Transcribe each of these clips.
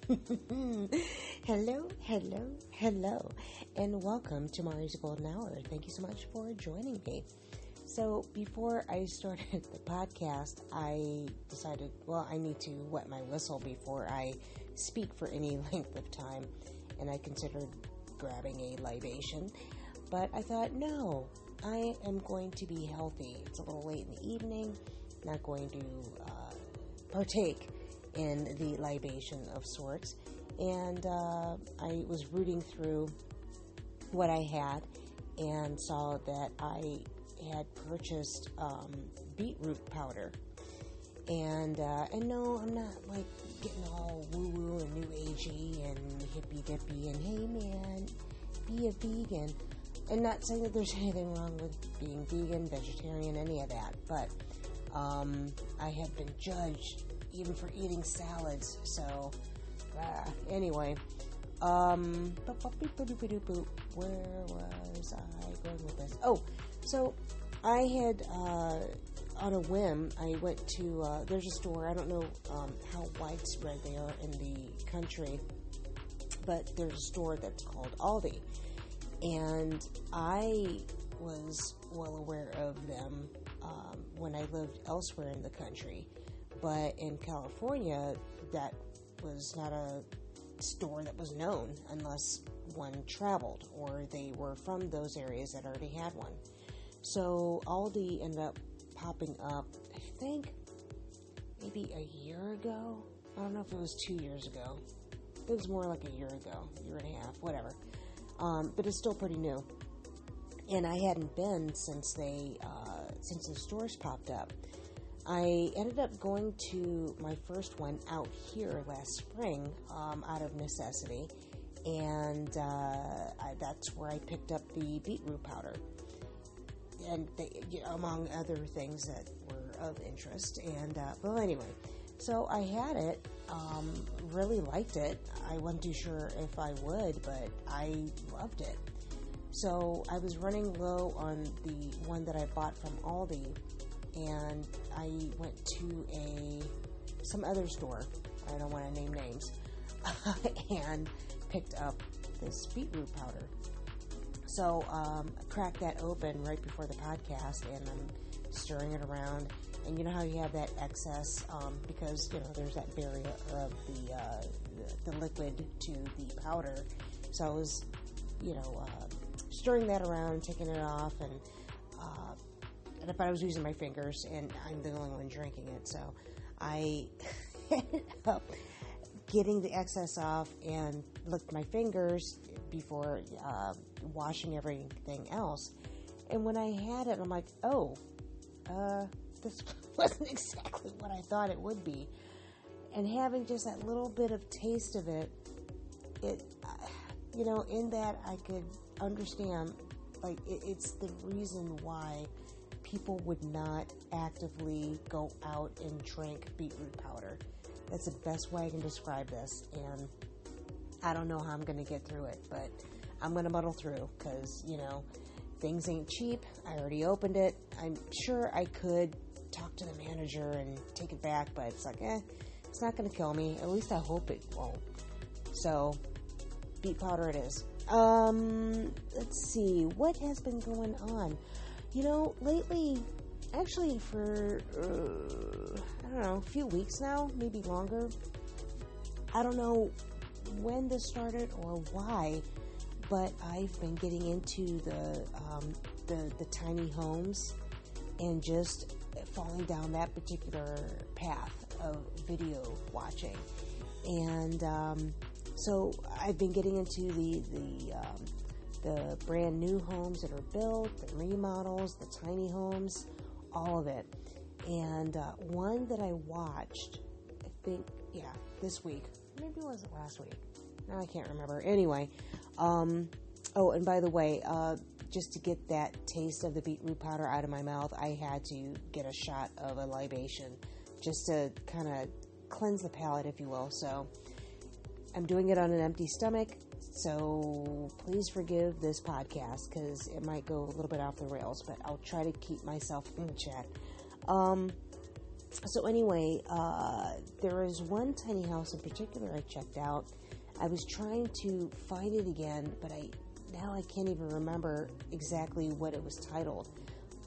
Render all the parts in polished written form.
Hello, hello, hello, and welcome to Mari's Golden Hour. Thank you so much for joining me. So, before I started the podcast, I decided, I need to wet my whistle before I speak for any length of time, and I considered grabbing a libation, but I thought, no, I am going to be healthy. It's a little late in the evening, not going to partake in the libation of sorts, and I was rooting through what I had and saw that I had purchased beetroot powder, and no, I'm not like getting all woo-woo and new agey and hippy-dippy and hey man, be a vegan, and not saying that there's anything wrong with being vegan, vegetarian, any of that, but I have been judged even for eating salads, so, anyway, where was I going with this? Oh, so, I had, on a whim, I went to, there's a store, I don't know, how widespread they are in the country, but there's a store that's called Aldi, and I was well aware of them, when I lived elsewhere in the country. But in California, that was not a store that was known unless one traveled or they were from those areas that already had one. So Aldi ended up popping up, I think, maybe a year ago. I don't know if it was 2 years ago. It was more like a year ago, year and a half, whatever. But it's still pretty new. And I hadn't been since the stores popped up. I ended up going to my first one out here last spring out of necessity, and that's where I picked up the beetroot powder, and among other things that were of interest. And well, anyway, so I had it, really liked it. I wasn't too sure if I would, but I loved it. So I was running low on the one that I bought from Aldi, and I went to some other store, I don't want to name names, and picked up this beetroot powder. So I cracked that open right before the podcast, and I'm stirring it around, and you know how you have that excess, because, there's that barrier of the liquid to the powder, so I was, stirring that around, taking it off, and but I was using my fingers, and I'm the only one drinking it, so I ended up getting the excess off and licked my fingers before washing everything else. And when I had it, I'm like, this wasn't exactly what I thought it would be. And having just that little bit of taste of it, in that I could understand, like, it's the reason why people would not actively go out and drink beetroot powder. That's the best way I can describe this, and I don't know how I'm going to get through it, but I'm going to muddle through, because, things ain't cheap. I already opened it. I'm sure I could talk to the manager and take it back, but it's like, it's not going to kill me. At least I hope it won't. So, beet powder it is. Let's see, what has been going on? Lately, actually for, a few weeks now, maybe longer. I don't know when this started or why, but I've been getting into the tiny homes and just falling down that particular path of video watching. And so I've been getting into the brand new homes that are built, the remodels, the tiny homes, all of it. And one that I watched, I think, this week, maybe it wasn't last week, now I can't remember. Anyway, and by the way, just to get that taste of the beetroot powder out of my mouth, I had to get a shot of a libation, just to kind of cleanse the palate, if you will. So I'm doing it on an empty stomach, so please forgive this podcast, because it might go a little bit off the rails, but I'll try to keep myself in check. So anyway, there is one tiny house in particular I checked out. I was trying to find it again, but I can't even remember exactly what it was titled.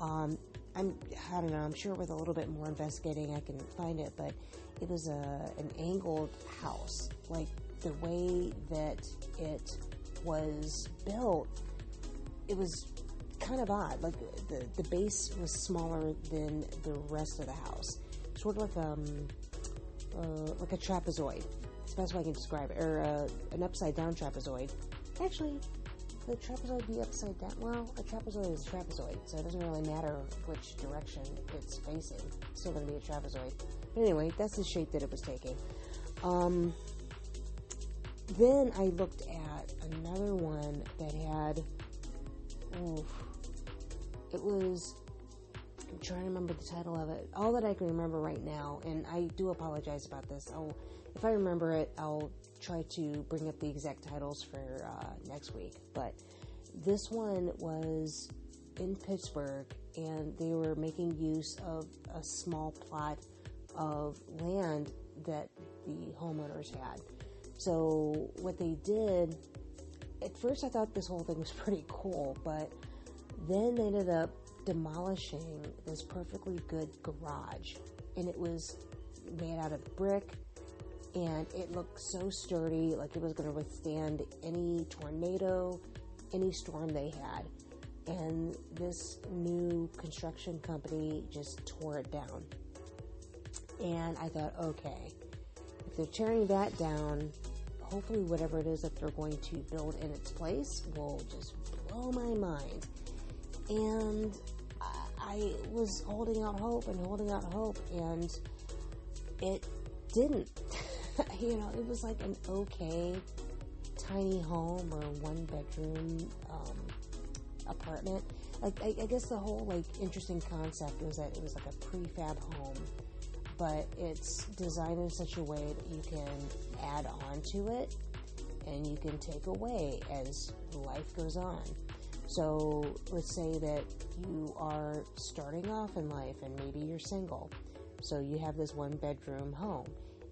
I don't know, I'm sure with a little bit more investigating I can find it, but it was an angled house. Like, the way that it was built, it was kind of odd. Like, the base was smaller than the rest of the house. Sort of like a trapezoid. That's the best way I can describe it. Or an upside-down trapezoid. Actually, the trapezoid be upside down? Well, a trapezoid is a trapezoid, so it doesn't really matter which direction it's facing. It's still going to be a trapezoid. But anyway, that's the shape that it was taking. Then I looked at another one that had... it was... I'm trying to remember the title of it. All that I can remember right now, and I do apologize about this. If I remember it, I'll try to bring up the exact titles for next week. But this one was in Pittsburgh, and they were making use of a small plot of land that the homeowners had. So what they did, at first I thought this whole thing was pretty cool, but then they ended up demolishing this perfectly good garage, and it was made out of brick, and it looked so sturdy, like it was going to withstand any tornado, any storm they had. And this new construction company just tore it down. And I thought, okay, if they're tearing that down, hopefully whatever it is that they're going to build in its place will just blow my mind. And I was holding out hope, and it didn't. It was like an okay tiny home or one bedroom apartment. Like, I guess the whole interesting concept was that it was like a prefab home, but it's designed in such a way that you can add on to it and you can take away as life goes on. So let's say that you are starting off in life and maybe you're single. So you have this one bedroom home,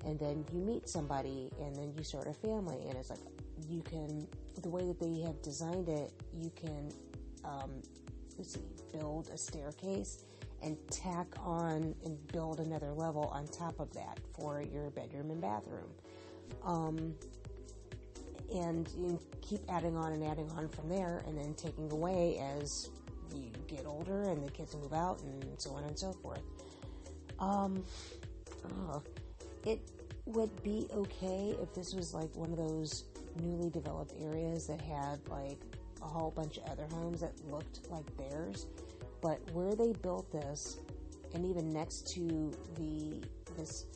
and then you meet somebody, and then you start a family, and it's like you can, the way that they have designed it, you can build a staircase and tack on and build another level on top of that for your bedroom and bathroom. And you keep adding on from there, and then taking away as you get older and the kids move out and so on and so forth. It would be okay if this was like one of those newly developed areas that had like a whole bunch of other homes that looked like theirs. But where they built this, and even next to this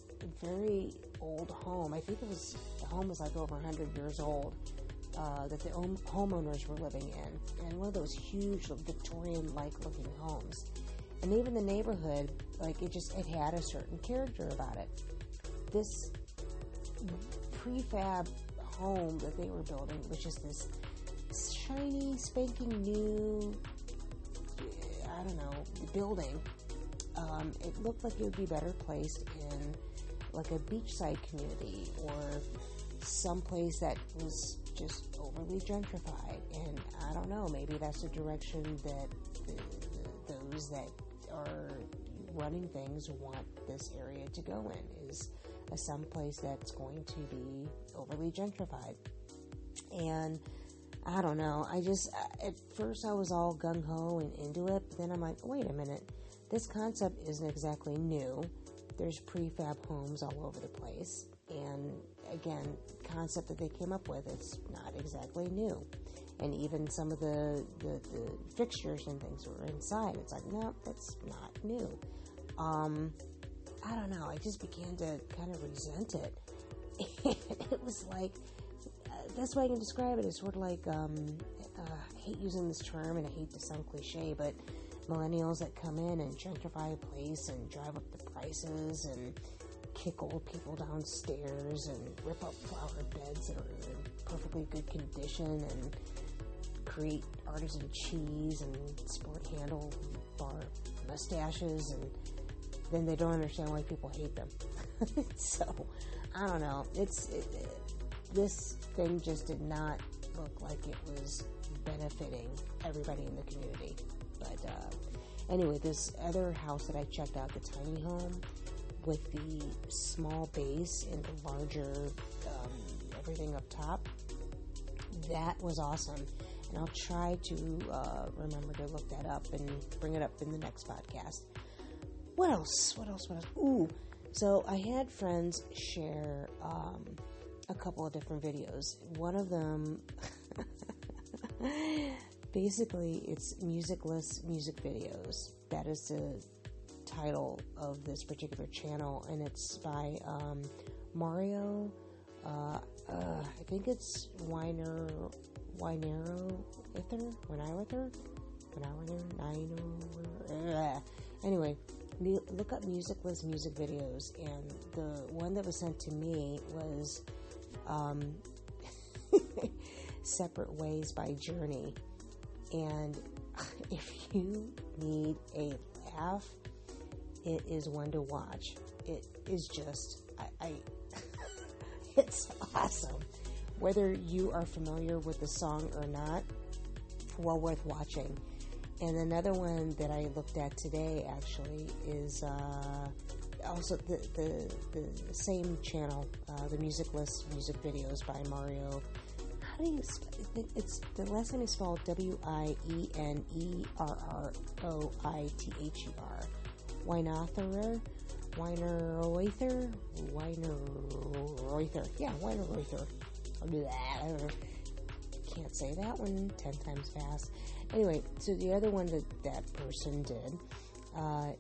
very old home, I think the home was like over 100 years old, that the homeowners were living in, and one of those huge Victorian-like looking homes. And even the neighborhood, it had a certain character about it. This prefab home that they were building was just this shiny, spanking new, building. It looked like it would be better placed in like a beachside community or someplace that was just overly gentrified. And I don't know, maybe that's the direction that those that are running things want this area to go in, is some place that's going to be overly gentrified. And I don't know, at first I was all gung-ho and into it, but then I'm like, wait a minute, this concept isn't exactly new. There's prefab homes all over the place, and again, concept that they came up with, it's not exactly new. And even some of the fixtures and things that were inside, it's like, no, that's not new. I don't know, I just began to kind of resent it. It was like, that's why I can describe it as sort of like, I hate using this term and I hate to sound cliche, but millennials that come in and gentrify a place and drive up the prices and kick old people downstairs and rip up flower beds that are in perfectly good condition and create artisan cheese and sport handle bar mustaches and then they don't understand why people hate them. So, I don't know. This thing just did not look like it was benefiting everybody in the community. But anyway, this other house that I checked out, the tiny home with the small base and the larger everything up top, that was awesome. And I'll try to remember to look that up and bring it up in the next podcast. What else? Ooh, so I had friends share a couple of different videos. One of them, basically, it's musicless music videos. That is the title of this particular channel, and it's by Mario. I think it's Winero Anyway, look up musicless music videos, and the one that was sent to me was Separate Ways by Journey. And if you need a laugh, it is one to watch. It is just, it's awesome. Whether you are familiar with the song or not, well worth watching. And another one that I looked at today, actually, is also the same channel, the musicless music videos by Mario. How do you spell it? It's the last name is spelled Winenerroither. Winenerroither. Yeah, Winenerroither. I'll do that. Can't say that one 10 times fast. Anyway, so the other one that person did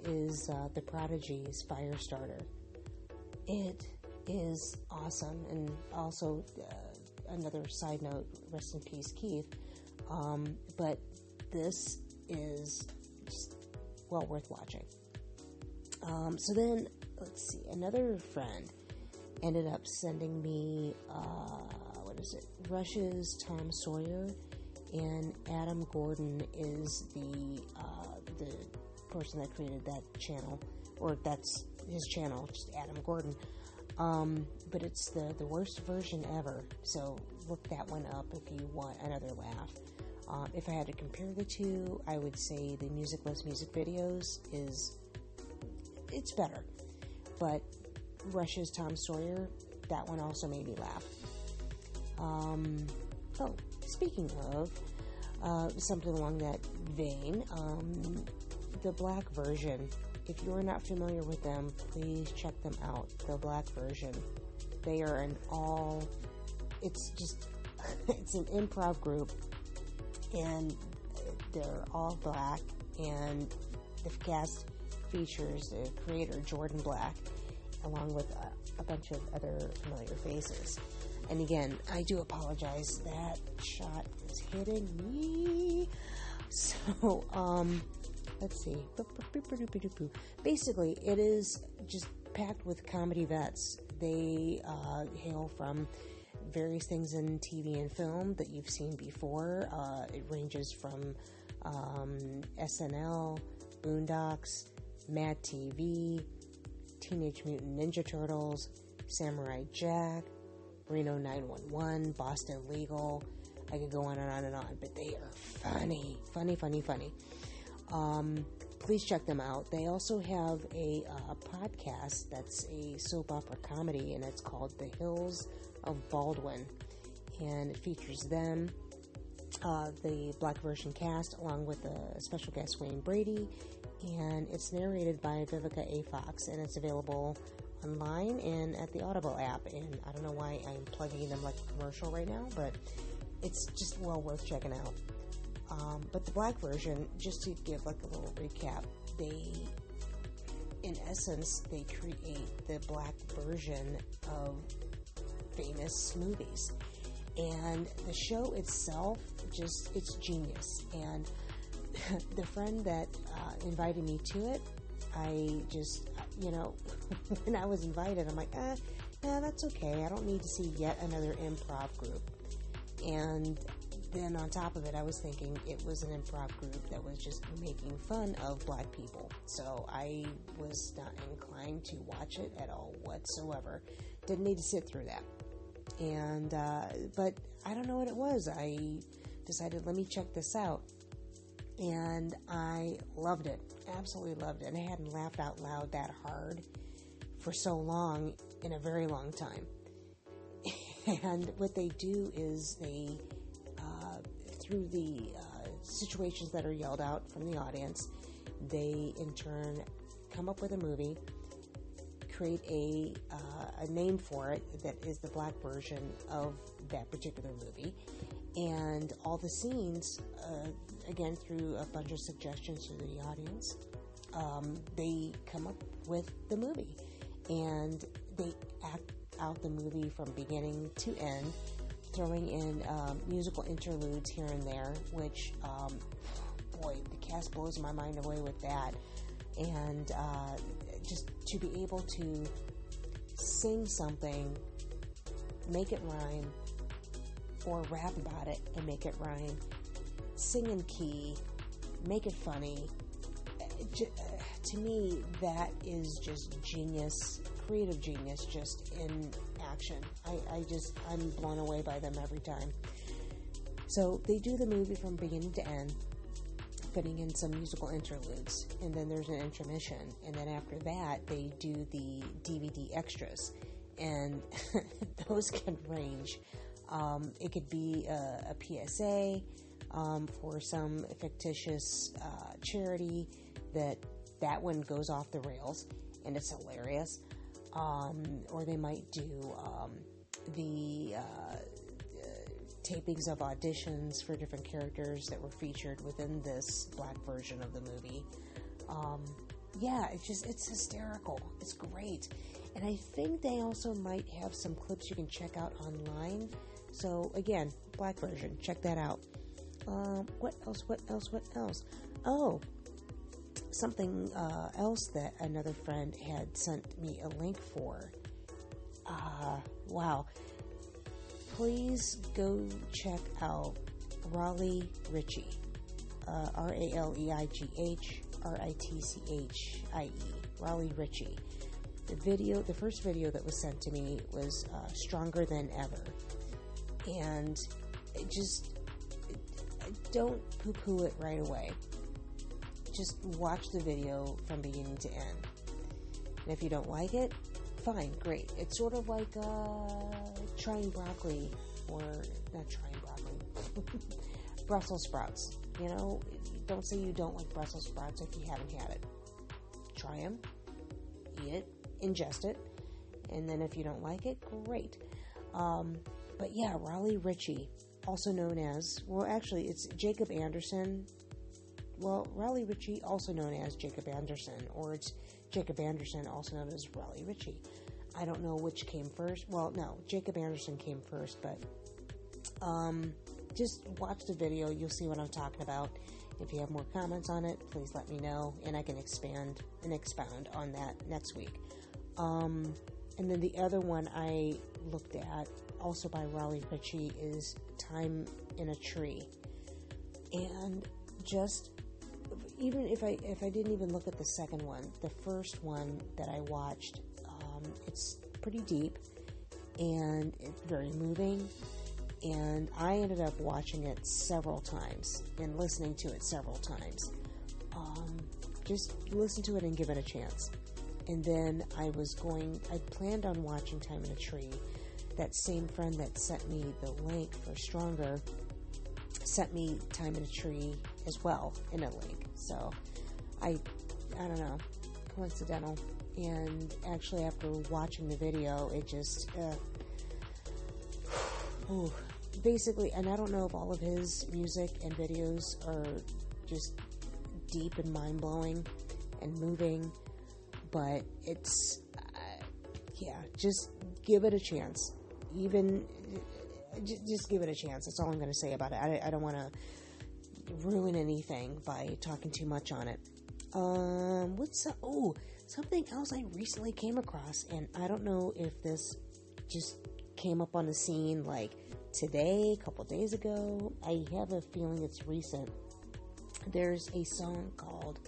is The Prodigy's Firestarter. It is awesome. And also, another side note, rest in peace, Keith. But this is just well worth watching. So then, let's see, another friend ended up sending me, Rush's Tom Sawyer, and Adam Gordon is the person that created that channel, or that's his channel, just Adam Gordon. But it's the worst version ever, so look that one up if you want another laugh. If I had to compare the two, I would say the musicless music videos it's better. But Rush's Tom Sawyer, that one also made me laugh. Speaking of something along that vein, the Black Version. If you are not familiar with them, please check them out. The Black Version. They are it's an improv group, and they're all black, and the cast features the creator, Jordan Black, along with a bunch of other familiar faces. And again, I do apologize, that shot is hitting me. So, let's see. Basically, it is just packed with comedy vets. They hail from various things in TV and film that you've seen before. It ranges from SNL, Boondocks, Mad TV, Teenage Mutant Ninja Turtles, Samurai Jack, Reno 911, Boston Legal. I could go on and on and on, but they are funny. Please check them out. They also have a podcast that's a soap opera comedy, and it's called The Hills of Baldwin, and it features them, the Black Version cast, along with a special guest, Wayne Brady, and it's narrated by Vivica A. Fox, and it's available online and at the Audible app. And I don't know why I'm plugging them like a commercial right now, but it's just well worth checking out. But the Black Version, just to give like a little recap, in essence, they create the Black version of famous movies. And the show itself, it's genius. And the friend that invited me to it, I just, when I was invited, I'm like, that's okay. I don't need to see yet another improv group. And then on top of it, I was thinking it was an improv group that was just making fun of black people. So I was not inclined to watch it at all whatsoever. Didn't need to sit through that. And, but I don't know what it was. I decided, let me check this out. And I loved it. Absolutely loved it. And I hadn't laughed out loud that hard for so long, in a very long time. And what they do is they, through the situations that are yelled out from the audience, they in turn come up with a movie, create a name for it that is the black version of that particular movie, and all the scenes, again through a bunch of suggestions to the audience, they come up with the movie, and they act out the movie from beginning to end, throwing in musical interludes here and there, which, boy, the cast blows my mind away with that. And just to be able to sing something, make it rhyme, or rap about it and make it rhyme, sing in key, make it funny, to me, that is just genius, creative genius, just in action. I'm blown away by them every time. So they do the movie from beginning to end, putting in some musical interludes, and then there's an intermission, and then after that they do the DVD extras, and those can range. It could be a PSA for some fictitious charity that one goes off the rails, and it's hilarious. Or they might do the tapings of auditions for different characters that were featured within this black version of the movie. It's hysterical. It's great. And I think they also might have some clips you can check out online. So again, black version, check that out. What else? Oh, something else that another friend had sent me a link for. Wow. Please go check out Raleigh Ritchie. RaleighRitchie. Raleigh Ritchie. The first video that was sent to me was Stronger Than Ever. And don't poo-poo it right away. Just watch the video from beginning to end. And if you don't like it, fine, great. It's sort of like trying broccoli, or not trying broccoli, Brussels sprouts. You know, don't say you don't like Brussels sprouts if you haven't had it. Try them, eat it, ingest it, and then if you don't like it, great. But yeah, Raleigh Ritchie, also known as, well, actually, it's Jacob Anderson. Well, Raleigh Ritchie, also known as Jacob Anderson, or it's Jacob Anderson, also known as Raleigh Ritchie. I don't know which came first. Well, no, Jacob Anderson came first, but just watch the video. You'll see what I'm talking about. If you have more comments on it, please let me know, and I can expand and expound on that next week. And then the other one I looked at, also by Raleigh Ritchie, is Time in a Tree. And just, even if I didn't even look at the second one, the first one that I watched, it's pretty deep and it's very moving, and I ended up watching it several times and listening to it several times. Just listen to it and give it a chance. And then I planned on watching Time in a Tree. That same friend that sent me the link for Stronger sent me Time in a Tree as well in a link. So I don't know, coincidental. And actually, after watching the video, it just basically, and I don't know if all of his music and videos are just deep and mind-blowing and moving, but it's just give it a chance. Just give it a chance. That's all I'm going to say about it. I don't want to ruin anything by talking too much on it. Something else I recently came across, and I don't know if this just came up on the scene like today, a couple days ago. I have a feeling it's recent. There's a song called,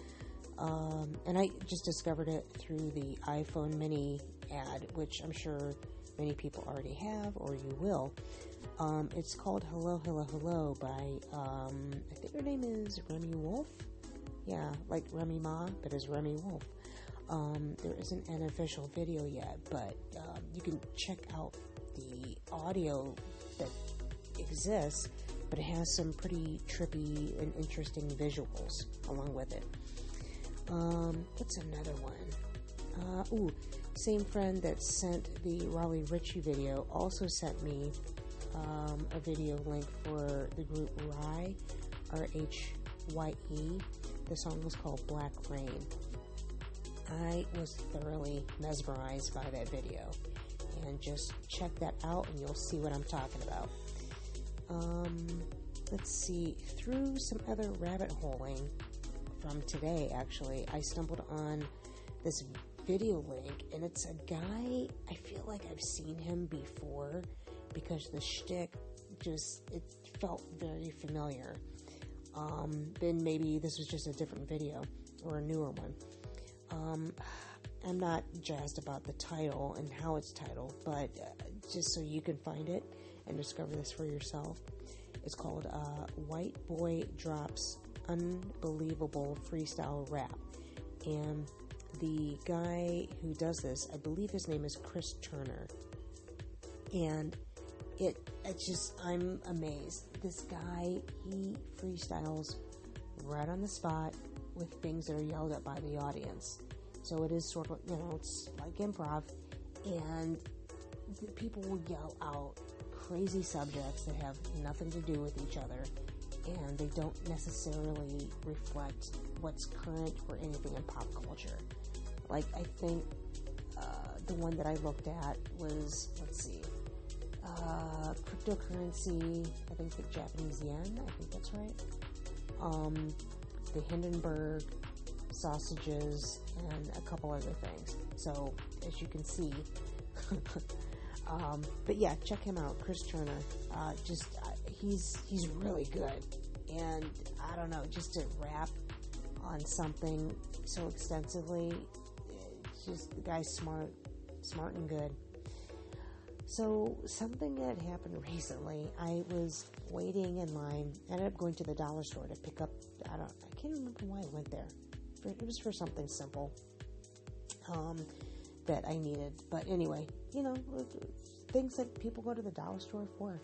and I just discovered it through the iPhone mini ad, which I'm sure many people already have, or you will. It's called Hello, Hello, Hello by, I think her name is Remy Wolf. Yeah, like Remy Ma, but as Remy Wolf. There isn't an official video yet, but you can check out the audio that exists, but it has some pretty trippy and interesting visuals along with it. What's another one? Same friend that sent the Raleigh Ritchie video also sent me a video link for the group Rye, R-H-Y-E. The song was called Black Rain. I was thoroughly mesmerized by that video, and just check that out and you'll see what I'm talking about. Let's see, through some other rabbit holing from today, actually, I stumbled on this video link, and it's a guy, I feel like I've seen him before, because the shtick it felt very familiar. Then maybe this was just a different video, or a newer one. I'm not jazzed about the title and how it's titled, but just so you can find it and discover this for yourself. It's called White Boy Drops Unbelievable Freestyle Rap. And the guy who does this, I believe his name is Chris Turner. And I'm amazed. This guy, he freestyles right on the spot with things that are yelled at by the audience. So it is sort of, it's like improv, and the people will yell out crazy subjects that have nothing to do with each other, and they don't necessarily reflect what's current or anything in pop culture. Like, I think the one that I looked at was, cryptocurrency, I think the Japanese yen, I think that's right. The Hindenburg, sausages, and a couple other things. So, as you can see, but yeah, check him out, Chris Turner. He's really good, and I don't know, just to rap on something so extensively, the guy's smart and good. So, something that happened recently, I was waiting in line. I ended up going to the dollar store to pick up, I can't remember why I went there. It was for something simple that I needed. But anyway, things that people go to the dollar store for.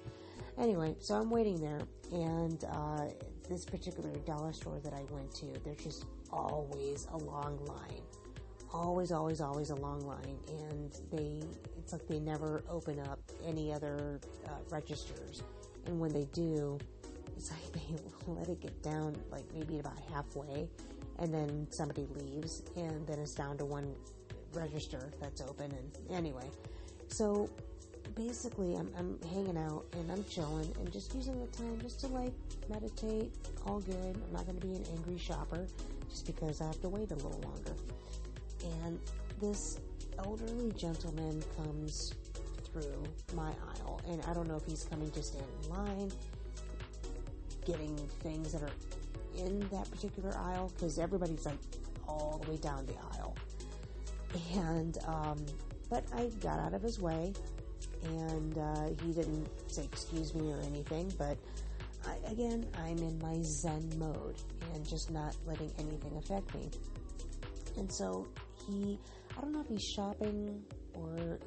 Anyway, so I'm waiting there, and this particular dollar store that I went to, there's just always a long line. Always a long line, and it's like they never open up any other registers, and when they do, it's like they let it get down like maybe about halfway, and then somebody leaves, and then it's down to one register that's open. And anyway, so basically I'm hanging out and I'm chilling and just using the time just to like meditate. All good. I'm not going to be an angry shopper just because I have to wait a little longer. And this elderly gentleman comes through my aisle, and I don't know if he's coming to stand in line, getting things that are in that particular aisle, because everybody's like all the way down the aisle. And but I got out of his way, and he didn't say excuse me or anything, but I'm in my Zen mode and just not letting anything affect me. And so I don't know if he's shopping or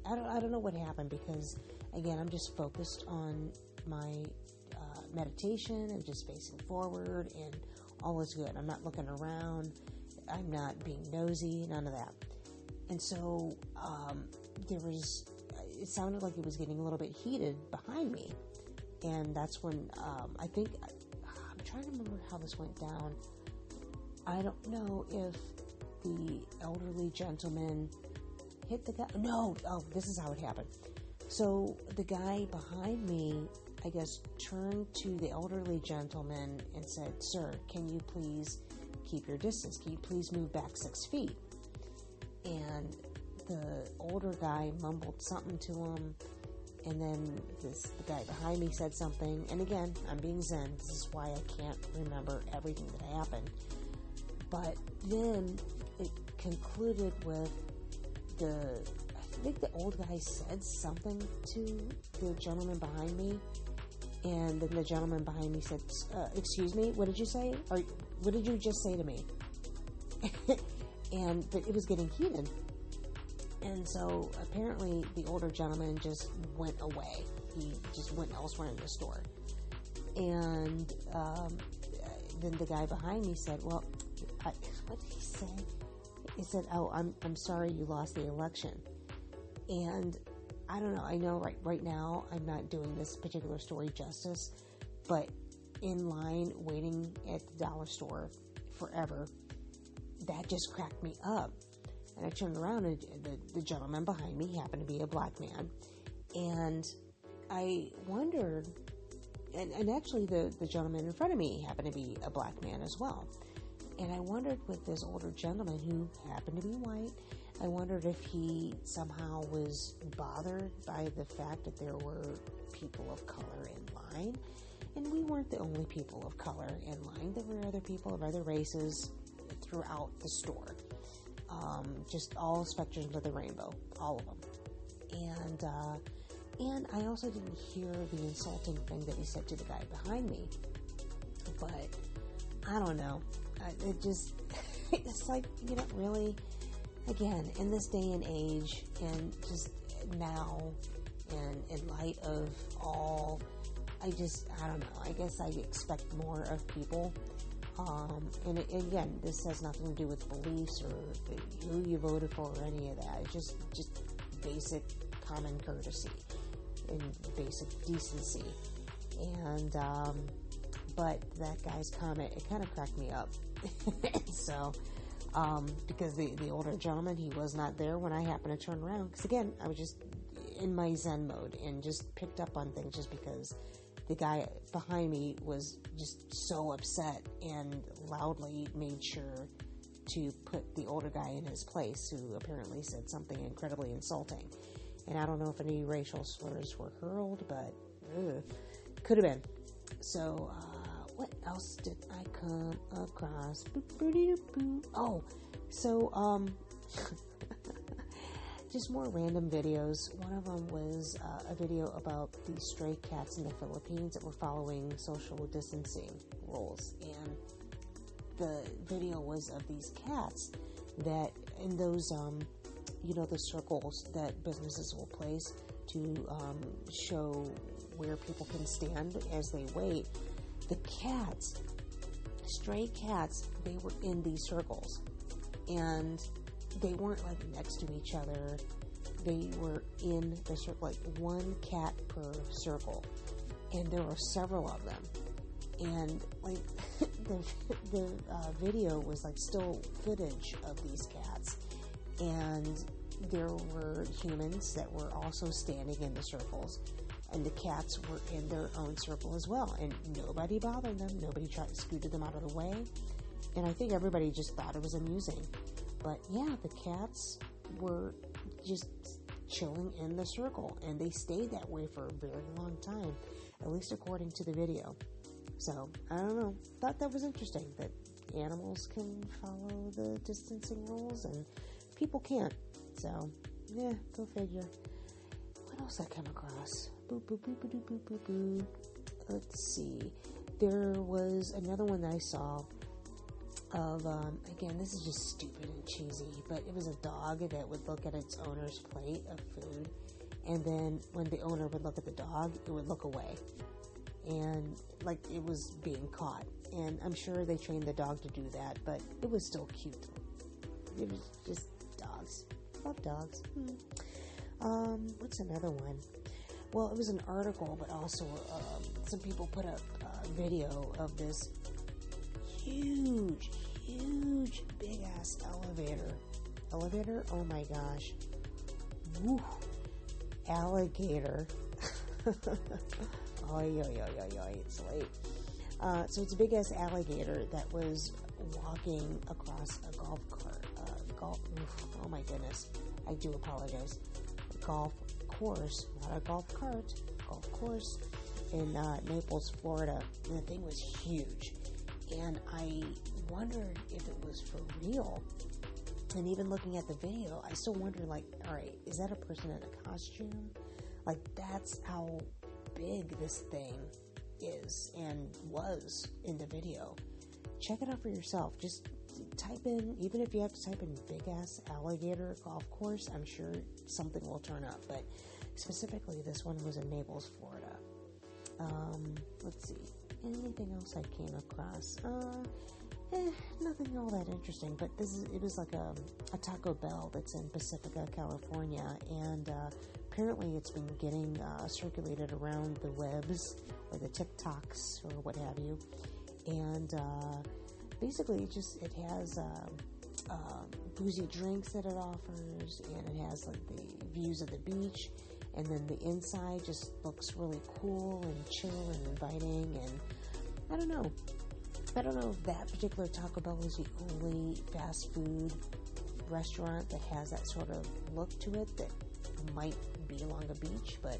I don't know what happened, because again, I'm just focused on my meditation and just facing forward, and all is good. I'm not looking around. I'm not being nosy, none of that. And so it sounded like it was getting a little bit heated behind me. And that's when I'm trying to remember how this went down. I don't know if the elderly gentleman hit the guy. No, this is how it happened. So the guy behind me, I guess, turned to the elderly gentleman and said, "Sir, can you please keep your distance? Can you please move back 6 feet?" And the older guy mumbled something to him, And then the guy behind me said something, and again, I'm being zen. This is why I can't remember everything that happened. But then it concluded with I think the old guy said something to the gentleman behind me, and then the gentleman behind me said, excuse me, what did you say? Or what did you just say to me? But it was getting heated. And so apparently the older gentleman just went away. He just went elsewhere in the store. And then the guy behind me said, well, what did he say? He said, oh, I'm sorry you lost the election. And I don't know. I know right now I'm not doing this particular story justice, but in line waiting at the dollar store forever, that just cracked me up. And I turned around, and the gentleman behind me happened to be a black man. And I wondered, and actually the gentleman in front of me happened to be a black man as well. And I wondered with this older gentleman who happened to be white, I wondered if he somehow was bothered by the fact that there were people of color in line. And we weren't the only people of color in line. There were other people of other races throughout the store. Just all spectrums of the rainbow, all of them. And I also didn't hear the insulting thing that he said to the guy behind me. But I don't know. It's like, really, again, in this day and age, and just now, and in light of all, I don't know. I guess I expect more of people. And again, this has nothing to do with beliefs or who you voted for or any of that. It's just basic common courtesy and basic decency. And, but that guy's comment, it kind of cracked me up. So, because the older gentleman, he was not there when I happened to turn around. Because again, I was just in my zen mode and just picked up on things just because the guy behind me was just so upset and loudly made sure to put the older guy in his place, who apparently said something incredibly insulting. And I don't know if any racial slurs were hurled, but could have been. So, what else did I come across? Oh, so, just more random videos. One of them was a video about the stray cats in the Philippines that were following social distancing rules. And the video was of these cats that in those, the circles that businesses will place to show where people can stand as they wait. The cats, stray cats, they were in these circles. And they weren't like next to each other. They were in the circle, like one cat per circle, and there were several of them. And like the video was like still footage of these cats, and there were humans that were also standing in the circles, and the cats were in their own circle as well. And nobody bothered them. Nobody scooted them out of the way. And I think everybody just thought it was amusing. But yeah, the cats were just chilling in the circle, and they stayed that way for a very long time, at least according to the video. So, I don't know. Thought that was interesting, that animals can follow the distancing rules and people can't. So, yeah, go figure. What else I come across? Let's see. There was another one that I saw of, again, this is just stupid and cheesy, but it was a dog that would look at its owner's plate of food, and then when the owner would look at the dog, it would look away, and like it was being caught. And I'm sure they trained the dog to do that, but it was still cute. It was just dogs. Love dogs. What's another one? Well, it was an article, but also some people put up a video of this huge, big-ass elevator. Oh my gosh. Woo. Alligator. It's late. So it's a big-ass alligator that was walking across a golf cart. Oh my goodness. I do apologize. A golf course, not a golf cart, golf course in Naples, Florida. And the thing was huge. And I wondered if it was for real. And even looking at the video, I still wonder, like, all right, is that a person in a costume? Like, that's how big this thing is and was in the video. Check it out for yourself. Just type in, even if you have to type in big ass alligator golf course, I'm sure something will turn up. But specifically, this one was in Naples, Florida. Let's see. Anything else I came across? Nothing all that interesting, but it was like a Taco Bell that's in Pacifica, California, and apparently it's been getting circulated around the webs, or the TikToks, or what have you, and basically it has boozy drinks that it offers, and it has like the views of the beach, and then the inside just looks really cool and chill and inviting, and I don't know if that particular Taco Bell is the only fast food restaurant that has that sort of look to it that might be along a beach, but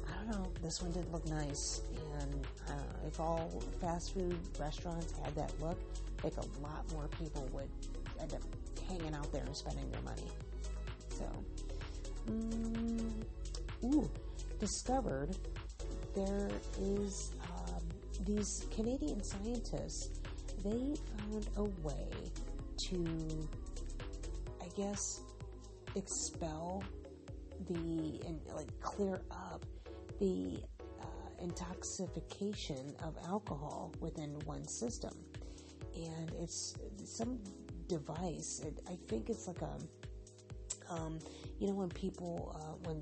I don't know, this one did look nice, and I don't know, if all fast food restaurants had that look, I think a lot more people would end up hanging out there and spending their money. So, discovered there is these Canadian scientists, they found a way to, I guess, expel and clear up the intoxication of alcohol within one system. And it's some device, I think it's like when people, when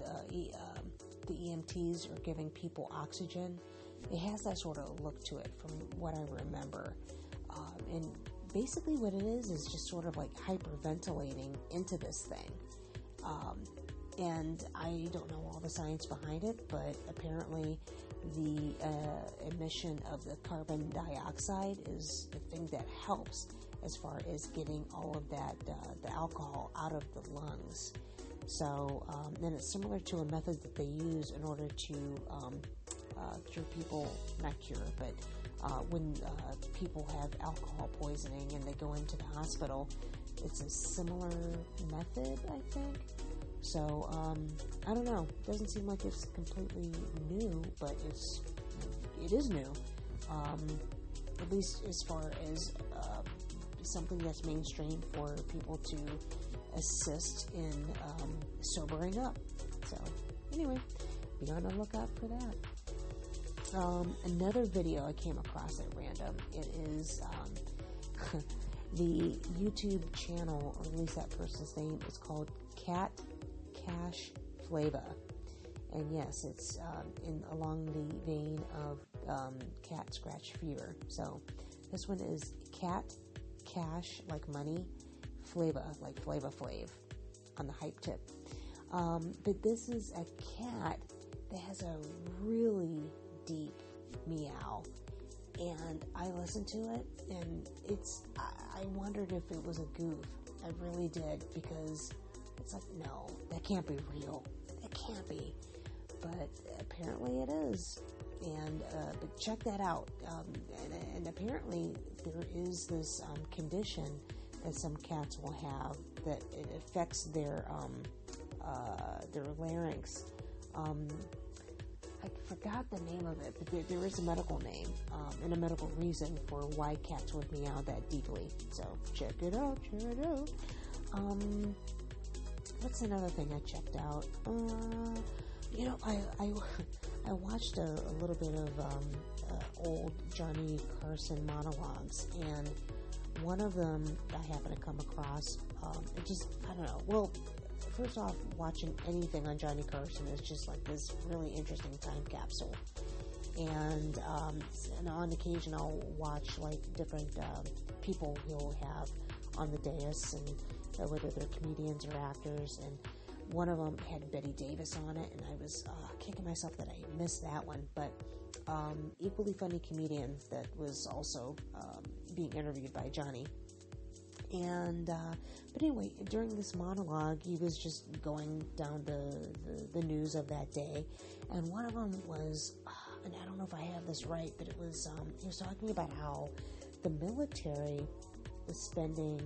the EMTs are giving people oxygen, it has that sort of look to it from what I remember. And basically what it is just sort of like hyperventilating into this thing. And I don't know all the science behind it, but apparently the emission of the carbon dioxide is the thing that helps as far as getting all of that, the alcohol out of the lungs. So, then it's similar to a method that they use in order to cure people, not cure, but when people have alcohol poisoning and they go into the hospital, it's a similar method, I think. So, I don't know. It doesn't seem like it's completely new, but it is new. At least as far as something that's mainstream for people to assist in sobering up. So, anyway, be on the lookout for that. Another video I came across at random. It is the YouTube channel, or at least that person's name, is called Cat Cash Flava. And yes, it's along the vein of Cat Scratch Fever. So this one is Cat Cash, like money, Flava, like Flava Flav, on the hype tip. But this is a cat that has a really deep meow, and I listened to it, and I wondered if it was a goof. I really did, because it's like, no, that can't be real. That can't be. But apparently it is. And but check that out. And apparently there is this condition that some cats will have that it affects their larynx. I forgot the name of it, but there is a medical name and a medical reason for why cats would meow that deeply. So check it out. What's another thing I checked out? I watched a little bit of old Johnny Carson monologues, and one of them I happened to come across. I don't know. Well, first off, watching anything on Johnny Carson is just like this really interesting time capsule. And on occasion I'll watch like different people he'll have on the dais, and whether they're comedians or actors, and one of them had Betty Davis on it, and I was kicking myself that I missed that one. But equally funny comedian that was also being interviewed by Johnny. And, but anyway, during this monologue, he was just going down the news of that day. And one of them was, and I don't know if I have this right, but it was, he was talking about how the military was spending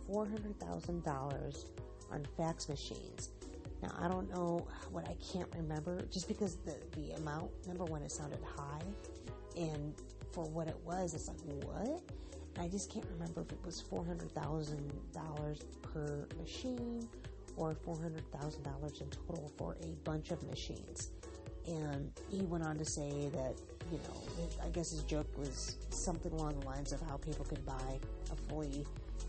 $400,000 on fax machines. Now, I don't know what I can't remember, just because the amount, remember when it sounded high, and for what it was, it's like, what? And I just can't remember if it was $400,000 per machine or $400,000 in total for a bunch of machines. And he went on to say that, you know, I guess his joke was something along the lines of how people could buy a fully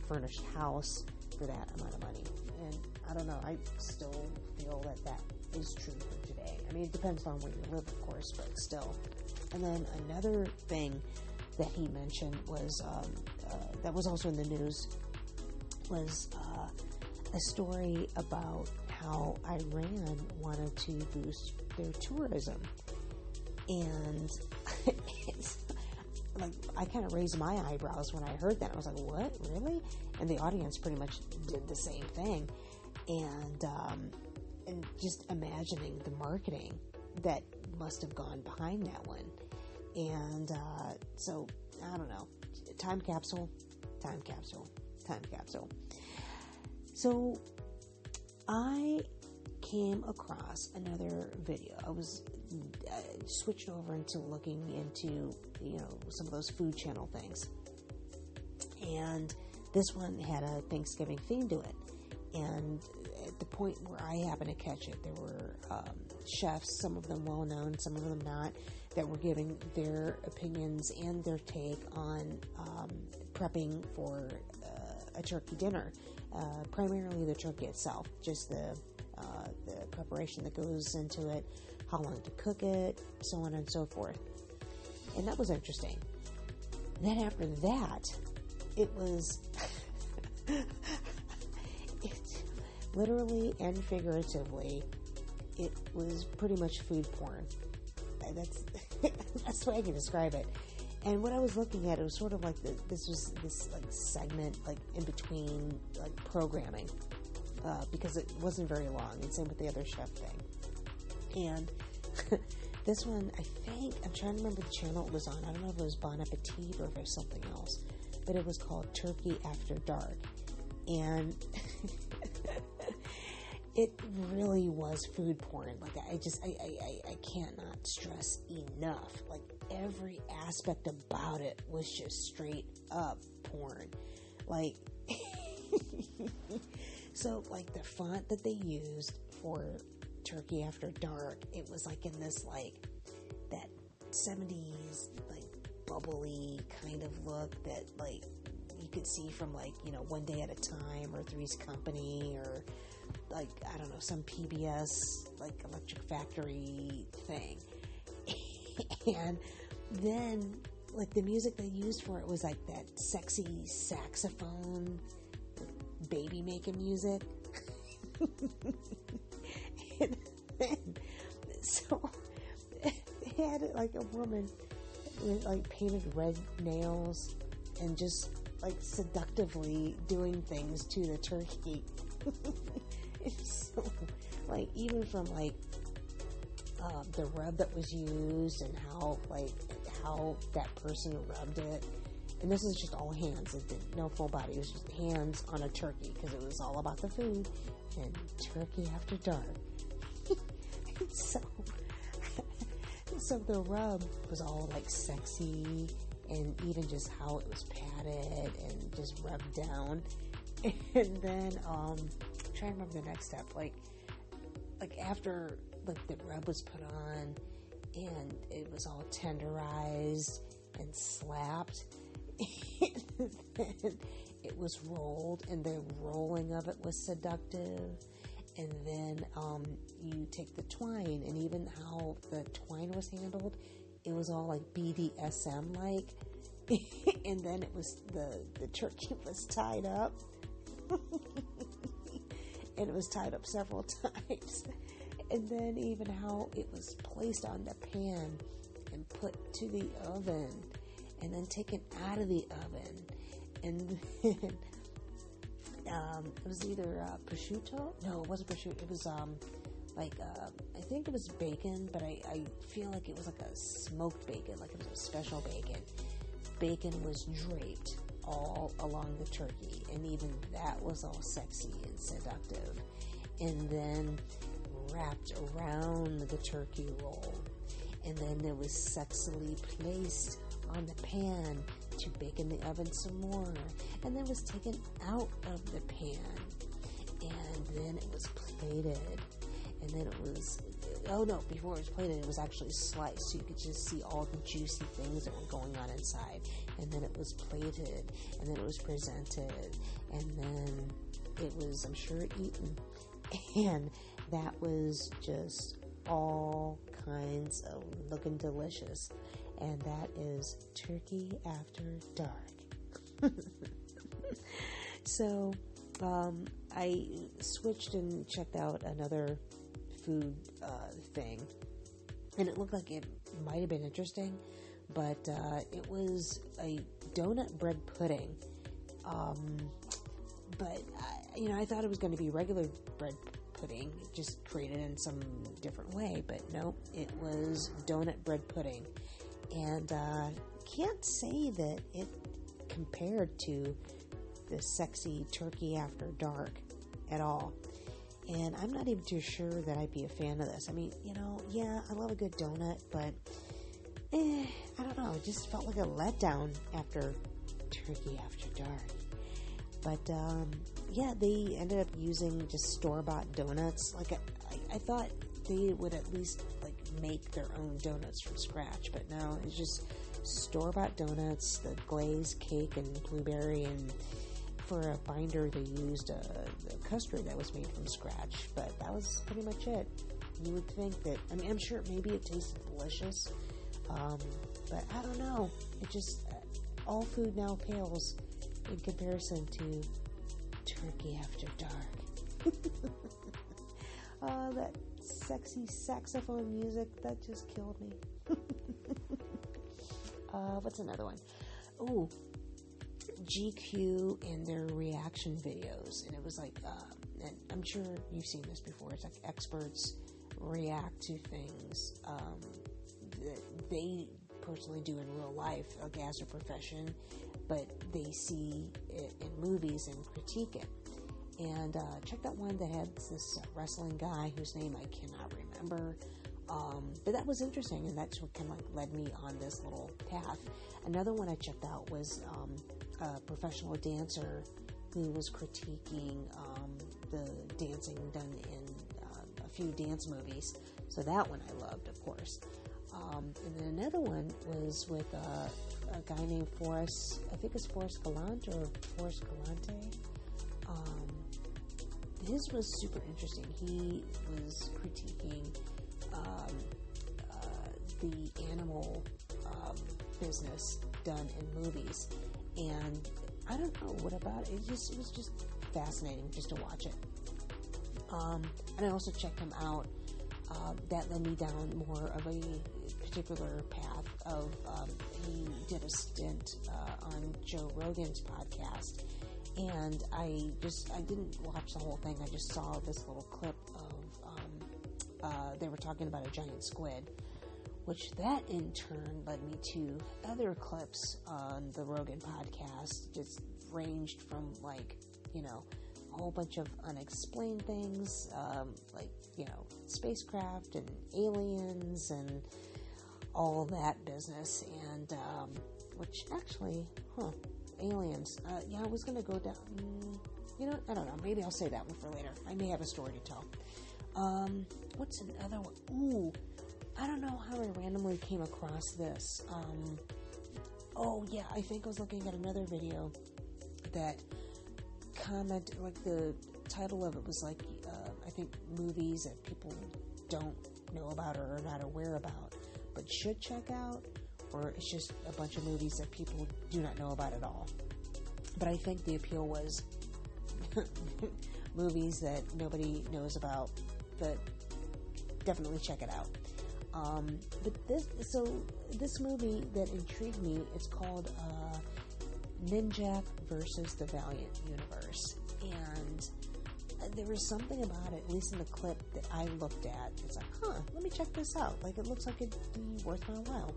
furnished house for that amount of money. And I don't know, I still feel that is true for today. I mean, it depends on where you live, of course, but still. And then another thing that he mentioned was, that was also in the news, was a story about how Iran wanted to boost their tourism. And like, I kind of raised my eyebrows when I heard that. I was like, what? Really? And the audience pretty much did the same thing. And just imagining the marketing that must have gone behind that one. And so, I don't know. Time capsule. So, I came across another video. I was switched over into looking into, you know, some of those food channel things. And this one had a Thanksgiving theme to it. And at the point where I happened to catch it, there were chefs, some of them well known, some of them not, that were giving their opinions and their take on prepping for a turkey dinner. Primarily the turkey itself, just the preparation that goes into it, how long to cook it, so on and so forth. And that was interesting. Then after that, it was literally and figuratively, it was pretty much food porn. That's the way I can describe it. And what I was looking at, it was sort of like this like segment, like in between like programming, because it wasn't very long. And same with the other chef thing. And this one, I think, I'm trying to remember the channel it was on. I don't know if it was Bon Appetit or if it was something else, but it was called Turkey After Dark. And it really was food porn. Like, I cannot stress enough. Like, every aspect about it was just straight up porn. Like, so, like, the font that they used for Turkey After Dark, it was like in this, like, that 70s, like, bubbly kind of look that, like, you could see from, like, you know, One Day at a Time or Three's Company or, like, I don't know, some PBS, like, Electric Factory thing. And then, like, the music they used for it was, like, that sexy saxophone, baby making music. And then, so, they had, like, a woman with, like, painted red nails and just, like, seductively doing things to the turkey. So, like, even from, like, the rub that was used and how that person rubbed it. And this is just all hands. It did no full body. It was just hands on a turkey because it was all about the food and Turkey After Dark. So the rub was all, like, sexy, and even just how it was patted and just rubbed down. And then, I'm trying to remember the next step. Like after, like, the rub was put on and it was all tenderized and slapped, and then it was rolled, and the rolling of it was seductive. And then, you take the twine, and even how the twine was handled, it was all, like, BDSM-like. And then it was, the turkey was tied up. And it was tied up several times. And then even how it was placed on the pan and put to the oven, and then taken out of the oven. And then It was either prosciutto. No, it wasn't prosciutto. It was I think it was bacon, but I feel like it was like a smoked bacon, like it was a special bacon. Bacon was draped all along the turkey, and even that was all sexy and seductive. And then wrapped around the turkey roll, and then it was sexily placed on the pan to bake in the oven some more, and then was taken out of the pan, and then it was plated, and then it was, oh no, before it was plated, it was actually sliced, so you could just see all the juicy things that were going on inside, and then it was plated, and then it was presented, and then it was, I'm sure, eaten, and that was just all kinds of looking delicious. And that is Turkey After Dark. So, I switched and checked out another food thing, and it looked like it might have been interesting, but it was a donut bread pudding. But I thought it was going to be regular bread pudding, just created in some different way, but nope, it was donut bread pudding. And can't say that it compared to the sexy Turkey After Dark at all. And I'm not even too sure that I'd be a fan of this. I mean, yeah, I love a good donut, but I don't know. It just felt like a letdown after Turkey After Dark. But yeah, they ended up using just store-bought donuts. Like I thought they would at least make their own donuts from scratch, but no, it's just store-bought donuts, the glaze, cake, and blueberry, and for a binder they used a custard that was made from scratch, but that was pretty much it. You would think that, I'm sure maybe it tasted delicious, but I don't know, it just, all food now pales in comparison to Turkey After Dark. That sexy saxophone music, that just killed me. What's another one? Oh, GQ and their reaction videos, and it was like, and I'm sure you've seen this before, it's like experts react to things that they personally do in real life, like as a profession, but they see it in movies and critique it. And checked out one that had this wrestling guy whose name I cannot remember. But that was interesting, and that's what kind of led me on this little path. Another one I checked out was a professional dancer who was critiquing the dancing done in a few dance movies. So that one I loved, of course. And then another one was with a guy named Forrest, I think it's Forrest Gallant or Forrest Galante. His was super interesting. He was critiquing the animal business done in movies, and I don't know what about it. It was just fascinating just to watch it. And I also checked him out. That led me down more of a particular path of he did a stint on Joe Rogan's podcast. And I didn't watch the whole thing. I just saw this little clip of, they were talking about a giant squid, which that in turn led me to other clips on the Rogan podcast, just ranged from a whole bunch of unexplained things, spacecraft and aliens and all that business, and, which actually, aliens. I was going to go down, I don't know, maybe I'll say that one for later. I may have a story to tell. What's another one? Ooh, I don't know how I randomly came across this. I think I was looking at another video that commented, the title of it was I think movies that people don't know about or are not aware about, but should check out, or it's just a bunch of movies that people do not know about at all. But I think the appeal was movies that nobody knows about, but definitely check it out. But this movie that intrigued me, it's called Ninjak versus the Valiant Universe. And there was something about it, at least in the clip that I looked at. It's like, let me check this out. Like, it looks like it'd be worth my while.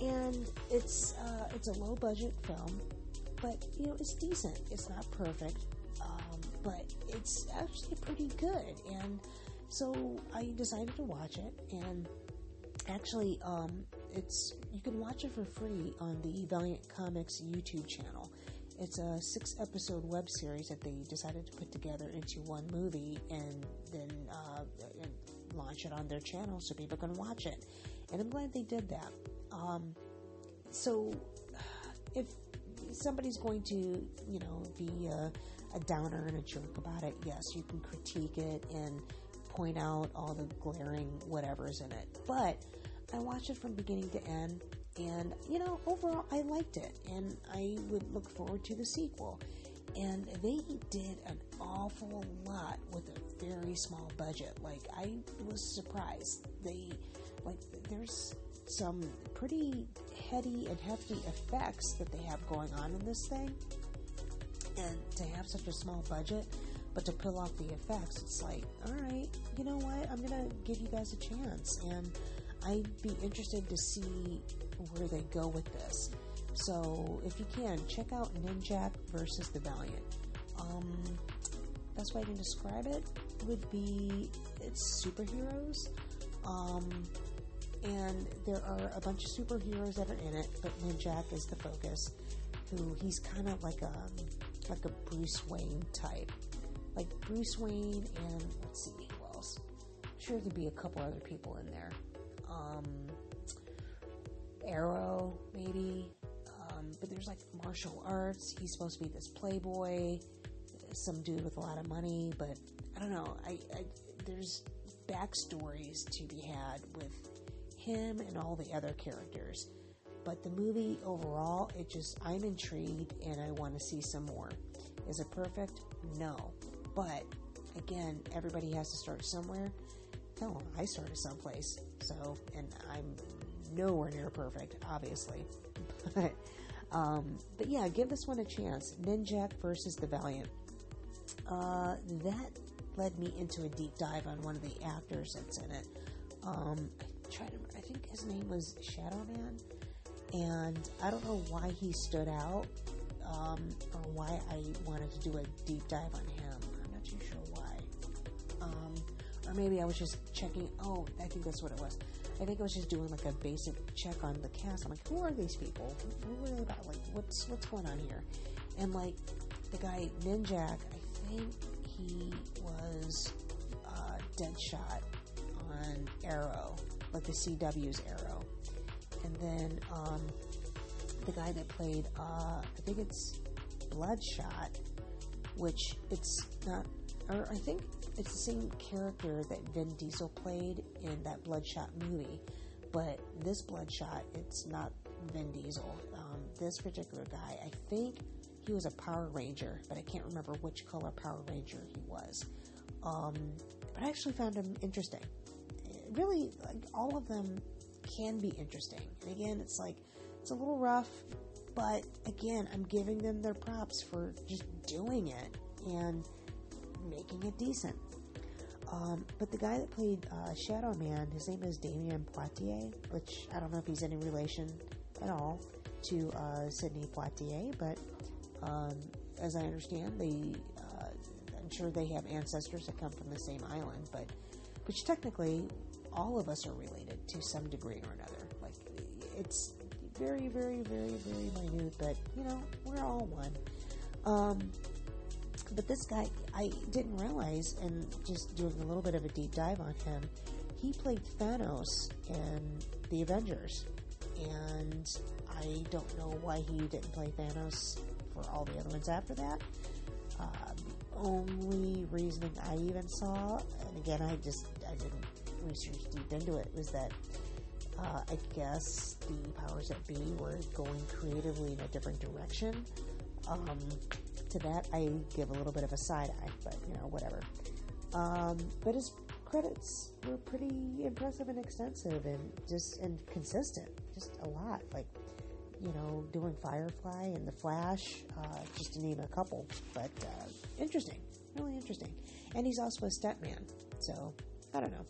And it's a low budget film, but it's decent. It's not perfect, but it's actually pretty good. And so I decided to watch it. And actually, you can watch it for free on the Valiant Comics YouTube channel. It's a 6-episode web series that they decided to put together into one movie and then launch it on their channel so people can watch it. And I'm glad they did that. So if somebody's going to, be a downer and a jerk about it, yes, you can critique it and point out all the glaring whatever's in it. But I watched it from beginning to end, and, overall, I liked it, and I would look forward to the sequel. And they did an awful lot with a very small budget. Like, I was surprised. There's some pretty heady and hefty effects that they have going on in this thing. And to have such a small budget, but to pull off the effects, it's like, all right, you know what? I'm going to give you guys a chance. And I'd be interested to see where they go with this. So, if you can, check out Ninjak versus the Valiant. Best way I can describe it would be it's superheroes. And there are a bunch of superheroes that are in it, but Ninjak is the focus. He's kind of like a Bruce Wayne type. Like Bruce Wayne and, let's see, who else? I'm sure there'd be a couple other people in there. Arrow, maybe. But there's like martial arts. He's supposed to be this playboy, some dude with a lot of money, but I don't know. There's backstories to be had with him and all the other characters. But the movie overall, I'm intrigued and I want to see some more. Is it perfect? No. But again, everybody has to start somewhere. Hell, I started someplace. So, and I'm nowhere near perfect, obviously. But yeah, give this one a chance. Ninjak versus the Valiant. That led me into a deep dive on one of the actors that's in it. I think his name was Shadow Man, and I don't know why he stood out, or why I wanted to do a deep dive on him. I'm not too sure why. Or maybe I was just checking. Oh, I think that's what it was. I think I was just doing like a basic check on the cast. I'm like, who are these people? Who are they about? Like, what's going on here? And like the guy Ninjak, I think he was Deadshot on Arrow, like the CW's Arrow. And then the guy that played, I think it's Bloodshot, which it's not, or I think it's the same character that Vin Diesel played in that Bloodshot movie, but this Bloodshot, it's not Vin Diesel. This particular guy, I think he was a Power Ranger, but I can't remember which color Power Ranger he was. But I actually found him interesting. Really, like, all of them can be interesting. And again, it's like, it's a little rough, but again, I'm giving them their props for just doing it and making it decent. But the guy that played Shadow Man, his name is Damien Poitier, which I don't know if he's any relation at all to Sidney Poitier, but as I understand, I'm sure they have ancestors that come from the same island, but which technically all of us are related to some degree or another. Like, it's very, very, very, very minute, but we're all one. But this guy, I didn't realize, and just doing a little bit of a deep dive on him, he played Thanos in the Avengers. And I don't know why he didn't play Thanos for all the other ones after that. The only reasoning I even saw, and again, I didn't research deep into it, was that I guess the powers that be were going creatively in a different direction. To that, I give a little bit of a side eye, but whatever. But his credits were pretty impressive and extensive, and consistent, just a lot. Like, doing Firefly and The Flash, just to name a couple. But interesting, really interesting. And he's also a stuntman, so I don't know.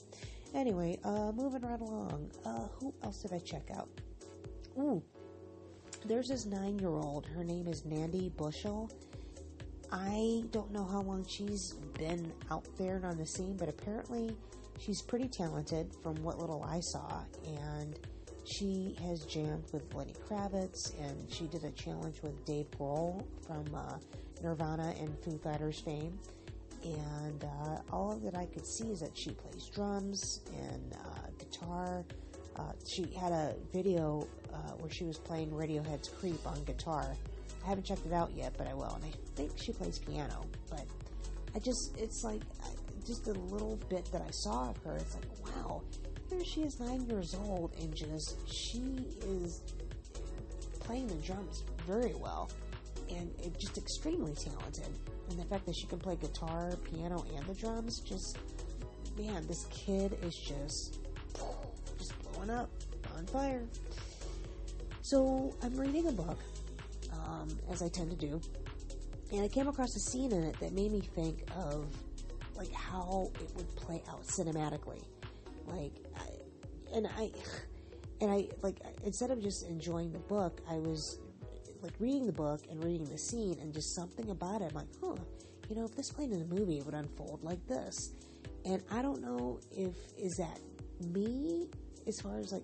Anyway, moving right along. Who else did I check out? Ooh, there's this 9-year-old. Her name is Mandy Bushel. I don't know how long she's been out there and on the scene, but apparently she's pretty talented from what little I saw, and she has jammed with Lenny Kravitz, and she did a challenge with Dave Grohl from Nirvana and Foo Fighters fame, and all of that I could see is that she plays drums and guitar. She had a video where she was playing Radiohead's Creep on guitar. I haven't checked it out yet, but I will, and I think she plays piano, but it's like, just a little bit that I saw of her, it's like, wow, here she is 9 years old, and she is playing the drums very well, and just extremely talented, and the fact that she can play guitar, piano, and the drums, man, this kid is just blowing up, on fire. So, I'm reading a book, as I tend to do, and I came across a scene in it that made me think of like how it would play out cinematically, instead of just enjoying the book, I was like reading the book and reading the scene, and just something about it, I'm like, if this played in a movie, it would unfold like this. And I don't know is that me, as far as that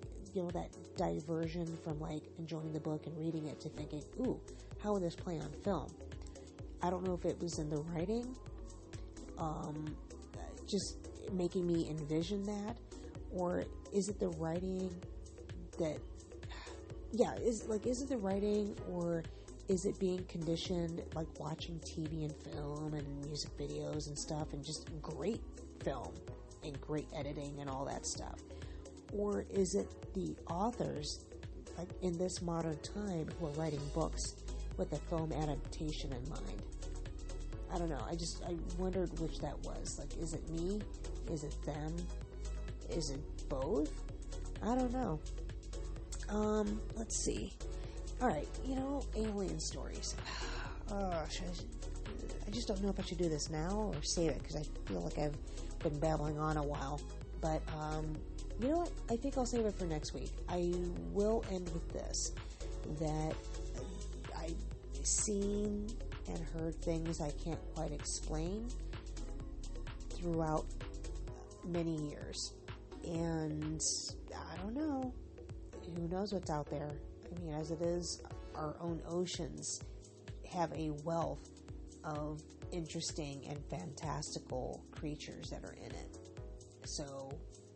diversion from like enjoying the book and reading it to thinking, ooh, how would this play on film? I don't know if it was in the writing, just making me envision that, or is it the writing that, is it the writing, or is it being conditioned, like watching TV and film and music videos and stuff, and just great film and great editing and all that stuff? Or is it the authors, like in this modern time, who are writing books with a film adaptation in mind? I don't know. I wondered which that was. Like, is it me? Is it them? Is it both? I don't know. Let's see. Alright, alien stories. I just don't know if I should do this now or save it, because I feel like I've been babbling on a while. But, you know what? I think I'll save it for next week. I will end with this. That I've seen and heard things I can't quite explain throughout many years. And I don't know. Who knows what's out there? I mean, as it is, our own oceans have a wealth of interesting and fantastical creatures that are in it. So,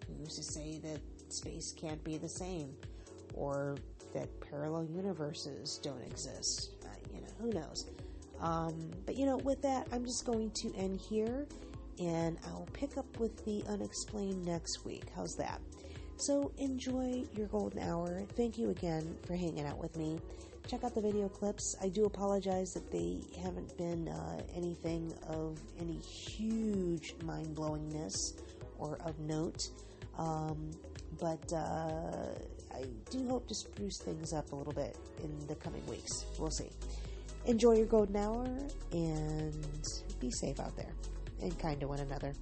who's to say that space can't be the same? Or that parallel universes don't exist? Who knows? But with that, I'm just going to end here, and I'll pick up with the unexplained next week. How's that? So enjoy your golden hour. Thank you again for hanging out with me. Check out the video clips. I do apologize that they haven't been anything of any huge mind-blowingness or of note, but I do hope to spruce things up a little bit in the coming weeks. We'll see. Enjoy your golden hour, and be safe out there, and kind to one another.